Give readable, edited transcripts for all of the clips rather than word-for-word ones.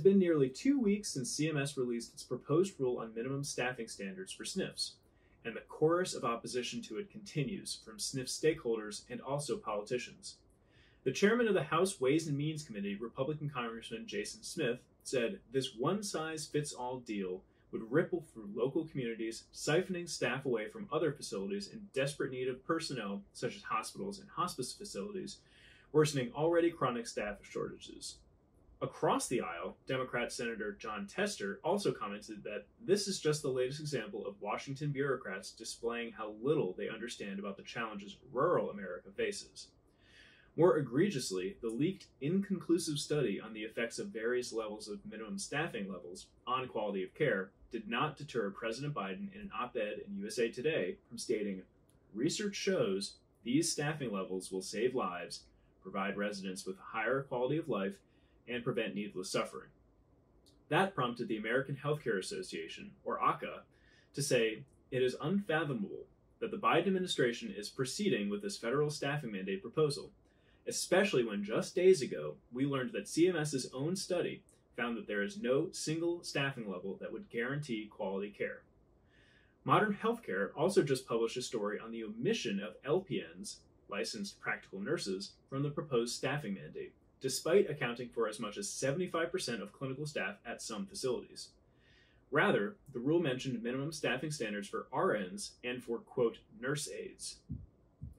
been nearly 2 weeks since CMS released its proposed rule on minimum staffing standards for SNFs, and the chorus of opposition to it continues from SNF stakeholders and also politicians. The chairman of the House Ways and Means Committee, Republican Congressman Jason Smith, said this one-size-fits-all deal would ripple through local communities, siphoning staff away from other facilities in desperate need of personnel, such as hospitals and hospice facilities, worsening already chronic staff shortages. Across the aisle, Democrat Senator John Tester also commented that this is just the latest example of Washington bureaucrats displaying how little they understand about the challenges rural America faces. More egregiously, the leaked, inconclusive study on the effects of various levels of minimum staffing levels on quality of care did not deter President Biden in an op-ed in USA Today from stating, "Research shows these staffing levels will save lives, provide residents with a higher quality of life, and prevent needless suffering." That prompted the American Healthcare Association, or AHCA, to say it is unfathomable that the Biden administration is proceeding with this federal staffing mandate proposal, especially when just days ago we learned that CMS's own study found that there is no single staffing level that would guarantee quality care. Modern Healthcare also just published a story on the omission of LPNs, licensed practical nurses, from the proposed staffing mandate, despite accounting for as much as 75% of clinical staff at some facilities. Rather, the rule mentioned minimum staffing standards for RNs and for, quote, nurse aides.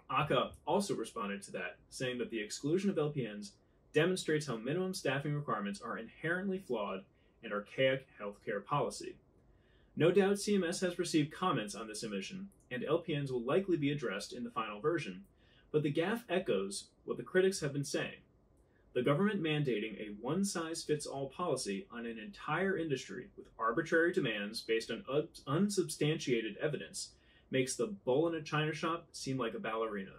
AHCA also responded to that, saying that the exclusion of LPNs demonstrates how minimum staffing requirements are inherently flawed and archaic healthcare policy. No doubt CMS has received comments on this omission, and LPNs will likely be addressed in the final version, but the gaffe echoes what the critics have been saying. The government mandating a one-size-fits-all policy on an entire industry with arbitrary demands based on unsubstantiated evidence makes the bull in a china shop seem like a ballerina.